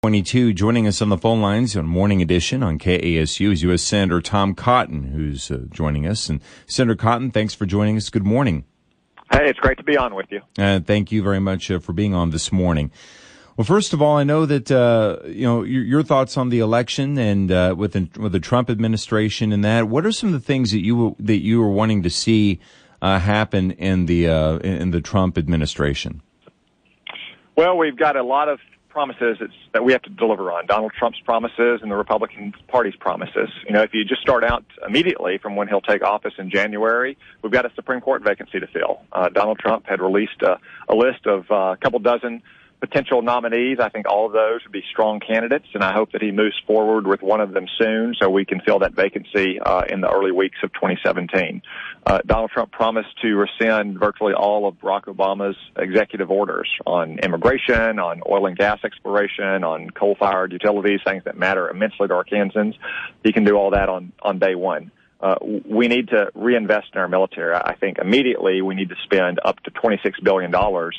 22. Joining us on the phone lines on Morning Edition on KASU is U.S. Senator Tom Cotton, who's joining us. And Senator Cotton, thanks for joining us. Good morning. Hey, it's great to be on with you. Thank you very much for being on this morning. Well, first of all, I know that your thoughts on the election and with the Trump administration and that. What are some of the things that you were wanting to see happen in the Trump administration? Well, we've got a lot of promises that we have to deliver on. Donald Trump's promises and the Republican Party's promises. You know, if you just start out immediately from when he'll take office in January, we've got a Supreme Court vacancy to fill. Donald Trump had released a list of a couple dozen potential nominees. I think all of those would be strong candidates, and I hope that he moves forward with one of them soon so we can fill that vacancy in the early weeks of 2017. Donald Trump promised to rescind virtually all of Barack Obama's executive orders on immigration, on oil and gas exploration, on coal-fired utilities, things that matter immensely to Arkansans. He can do all that on day one. We need to reinvest in our military. I think immediately we need to spend up to $26 billion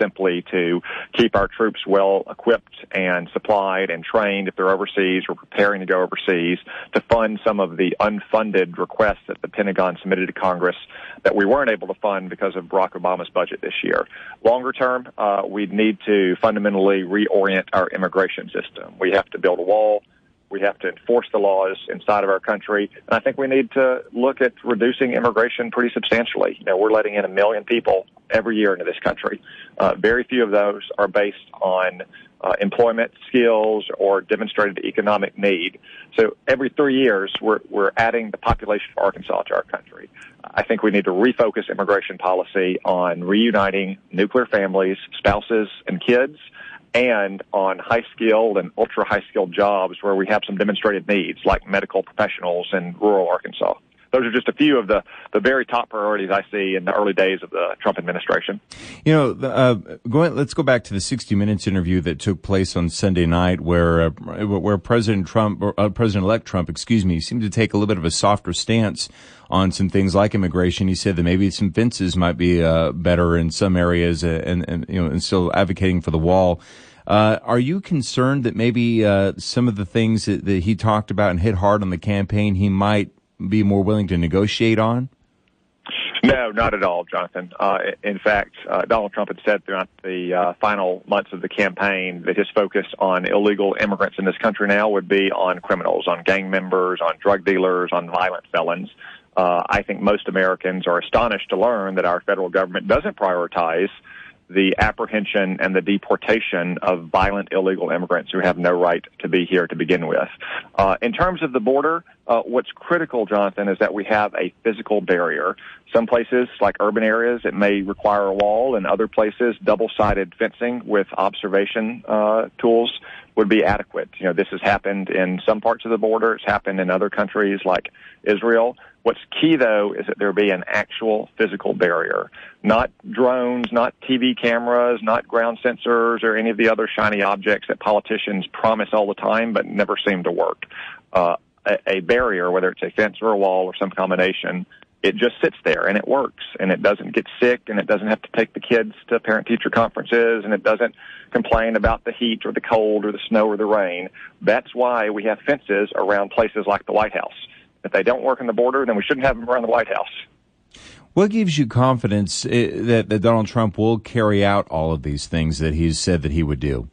simply to keep our troops well equipped and supplied and trained if they're overseas or preparing to go overseas, to fund some of the unfunded requests that the Pentagon submitted to Congress that we weren't able to fund because of Barack Obama's budget this year. Longer term, we need to fundamentally reorient our immigration system. We have to build a wall. We have to enforce the laws inside of our country. And I think we need to look at reducing immigration pretty substantially. You know, we're letting in 1 million people every year into this country. Very few of those are based on employment skills or demonstrated economic need. So every 3 years, we're adding the population of Arkansas to our country. I think we need to refocus immigration policy on reuniting nuclear families, spouses, and kids, and on high-skilled and ultra-high-skilled jobs where we have some demonstrated needs, like medical professionals in rural Arkansas. Those are just a few of the very top priorities I see in the early days of the Trump administration. You know, let's go back to the 60 Minutes interview that took place on Sunday night, where President Trump, or President-elect Trump, seemed to take a little bit of a softer stance on some things like immigration. He said that maybe some fences might be better in some areas, and still advocating for the wall. Are you concerned that maybe some of the things that he talked about and hit hard on the campaign, he might be more willing to negotiate on? No, not at all, Jonathan. In fact, Donald Trump had said throughout the final months of the campaign that his focus on illegal immigrants in this country now would be on criminals, on gang members, on drug dealers, on violent felons. I think most Americans are astonished to learn that our federal government doesn't prioritize the apprehension and the deportation of violent illegal immigrants who have no right to be here to begin with. In terms of the border, what's critical, Jonathan, is that we have a physical barrier. Some places, like urban areas, it may require a wall. In other places, double-sided fencing with observation tools would be adequate. You know, this has happened in some parts of the border. It's happened in other countries like Israel. What's key, though, is that there be an actual physical barrier, not drones, not TV cameras, not ground sensors, or any of the other shiny objects that politicians promise all the time but never seem to work. A barrier, whether it's a fence or a wall or some combination, it just sits there and it works, and it doesn't get sick, and it doesn't have to take the kids to parent-teacher conferences, and it doesn't complain about the heat or the cold or the snow or the rain. That's why we have fences around places like the White House. If they don't work on the border, then we shouldn't have them around the White House. What gives you confidence that Donald Trump will carry out all of these things that he's said that he would do?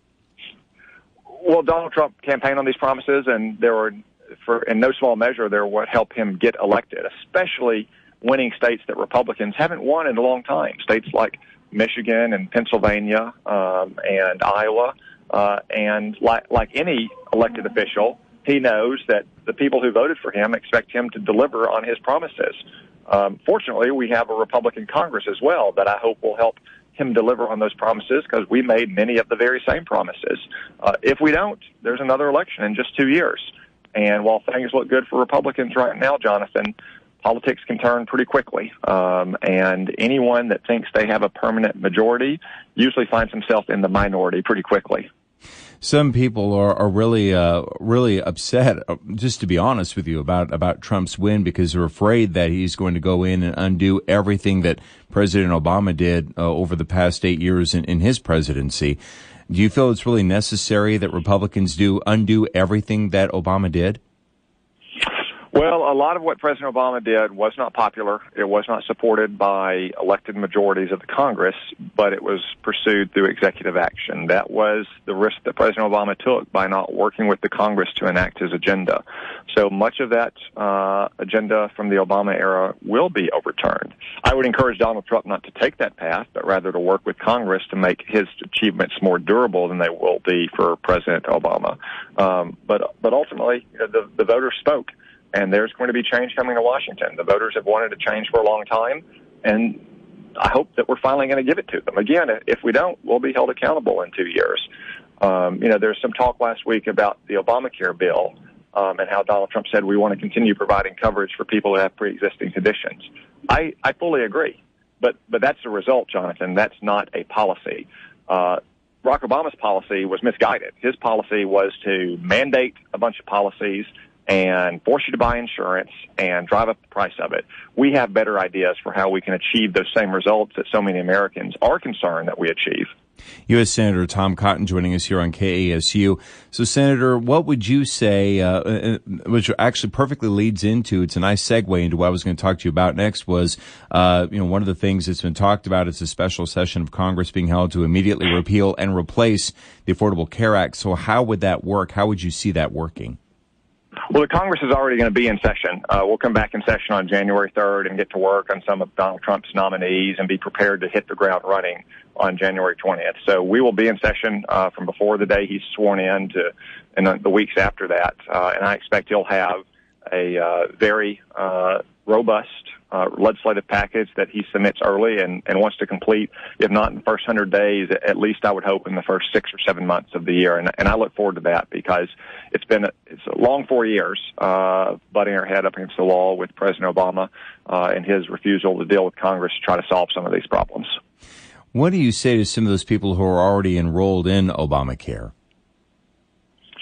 Well, Donald Trump campaigned on these promises, and in no small measure, they're what helped him get elected, especially winning states that Republicans haven't won in a long time, states like Michigan and Pennsylvania and Iowa. And like any elected official, he knows that the people who voted for him expect him to deliver on his promises. Fortunately, we have a Republican Congress as well that I hope will help him deliver on those promises, because we made many of the very same promises. If we don't, there's another election in just 2 years. And while things look good for Republicans right now, Jonathan, politics can turn pretty quickly. And anyone that thinks they have a permanent majority usually finds himself in the minority pretty quickly. Some people are really upset, just to be honest with you, about Trump's win, because they're afraid that he's going to go in and undo everything that President Obama did over the past 8 years in his presidency. Do you feel it's really necessary that Republicans undo everything that Obama did? Well, a lot of what President Obama did was not popular. It was not supported by elected majorities of the Congress, but it was pursued through executive action. That was the risk that President Obama took by not working with the Congress to enact his agenda. So much of that agenda from the Obama era will be overturned. I would encourage Donald Trump not to take that path, but rather to work with Congress to make his achievements more durable than they will be for President Obama. But ultimately, the voters spoke. And there's going to be change coming to Washington. The voters have wanted to change for a long time, and I hope that we're finally going to give it to them. Again, if we don't, we'll be held accountable in 2 years. There's some talk last week about the Obamacare bill and how Donald Trump said we want to continue providing coverage for people who have pre-existing conditions. I fully agree, but that's a result, Jonathan. That's not a policy. Barack Obama's policy was misguided. His policy was to mandate a bunch of policies and force you to buy insurance and drive up the price of it. We have better ideas for how we can achieve those same results that so many Americans are concerned that we achieve. U.S. Senator Tom Cotton joining us here on KASU. So, Senator, what would you say, which actually perfectly leads into, it's a nice segue into what I was going to talk to you about next, was, one of the things that's been talked about is a special session of Congress being held to immediately repeal and replace the Affordable Care Act. So how would that work? How would you see that working? Well, the Congress is already going to be in session. We'll come back in session on January 3rd and get to work on some of Donald Trump's nominees and be prepared to hit the ground running on January 20th. So we will be in session from before the day he's sworn in to and the weeks after that. And I expect he'll have a very robust legislative package that he submits early and wants to complete, if not in the first 100 days, at least I would hope in the first 6 or 7 months of the year. And I look forward to that because it's a long 4 years butting our head up against the wall with President Obama and his refusal to deal with Congress to try to solve some of these problems. What do you say to some of those people who are already enrolled in Obamacare?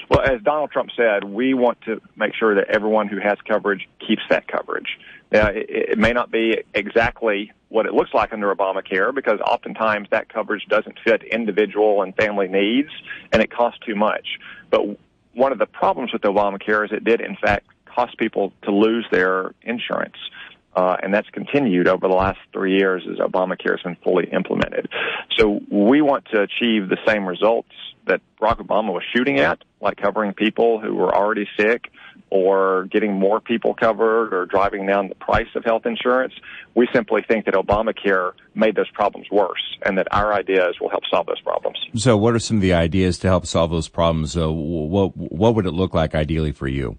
Well, as Donald Trump said, we want to make sure that everyone who has coverage keeps that coverage. It may not be exactly what it looks like under Obamacare because oftentimes that coverage doesn't fit individual and family needs and it costs too much. But one of the problems with Obamacare is it did, in fact, cost people to lose their insurance. And that's continued over the last 3 years as Obamacare has been fully implemented. So we want to achieve the same results that Barack Obama was shooting at, like covering people who were already sick or getting more people covered or driving down the price of health insurance. We simply think that Obamacare made those problems worse and that our ideas will help solve those problems. So what are some of the ideas to help solve those problems? What would it look like ideally for you?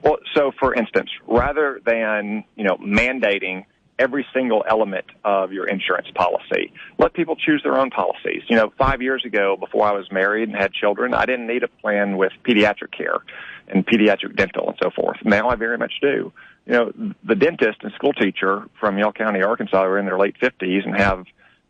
Well, so for instance, rather than, mandating every single element of your insurance policy, let people choose their own policies. 5 years ago, before I was married and had children, I didn't need a plan with pediatric care and pediatric dental and so forth. Now I very much do. The dentist and school teacher from Yell County, Arkansas, are in their late 50s and have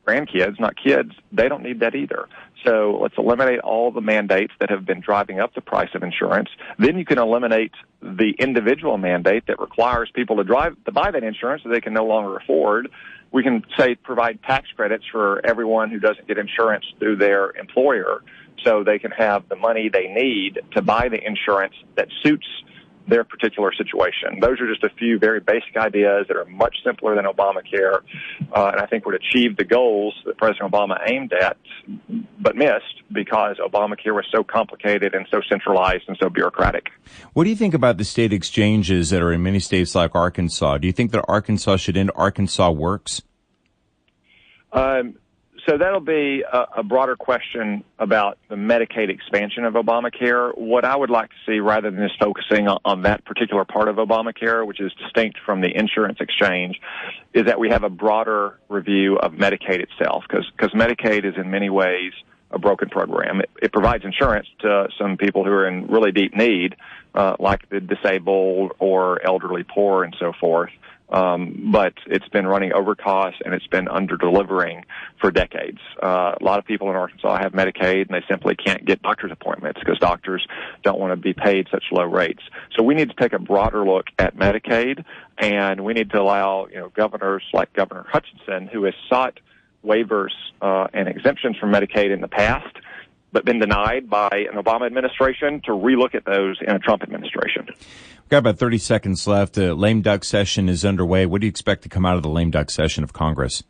grandkids, not kids. They don't need that either. So let's eliminate all the mandates that have been driving up the price of insurance. Then you can eliminate the individual mandate that requires people to buy that insurance that they can no longer afford. We can provide tax credits for everyone who doesn't get insurance through their employer so they can have the money they need to buy the insurance that suits their particular situation. Those are just a few very basic ideas that are much simpler than Obamacare, and I think would achieve the goals that President Obama aimed at, but missed because Obamacare was so complicated and so centralized and so bureaucratic. What do you think about the state exchanges that are in many states like Arkansas? Do you think that Arkansas should end Arkansas Works? So that'll be a broader question about the Medicaid expansion of Obamacare. What I would like to see, rather than just focusing on that particular part of Obamacare, which is distinct from the insurance exchange, is that we have a broader review of Medicaid itself, because Medicaid is in many ways a broken program. It provides insurance to some people who are in really deep need, like the disabled or elderly poor and so forth. But it's been running over costs and it's been under-delivering for decades. A lot of people in Arkansas have Medicaid and they simply can't get doctor's appointments because doctors don't want to be paid such low rates. So we need to take a broader look at Medicaid, and we need to allow, governors like Governor Hutchinson, who has sought waivers and exemptions from Medicaid in the past. but been denied by an Obama administration, to relook at those in a Trump administration. We've got about 30 seconds left. Lame duck session is underway. What do you expect to come out of the lame duck session of Congress?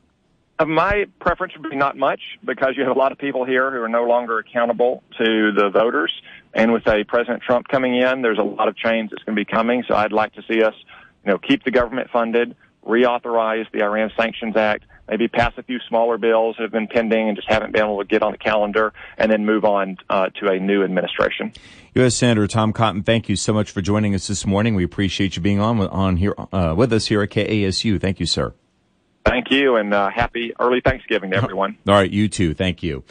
My preference would be not much, because you have a lot of people here who are no longer accountable to the voters. And with President Trump coming in, there's a lot of change that's going to be coming. So I'd like to see us, keep the government funded, reauthorize the Iran Sanctions Act, maybe pass a few smaller bills that have been pending and just haven't been able to get on the calendar, and then move on to a new administration. U.S. Senator Tom Cotton, thank you so much for joining us this morning. We appreciate you being on here with us here at KASU. Thank you, sir. Thank you, and happy early Thanksgiving to everyone. All right, you too. Thank you.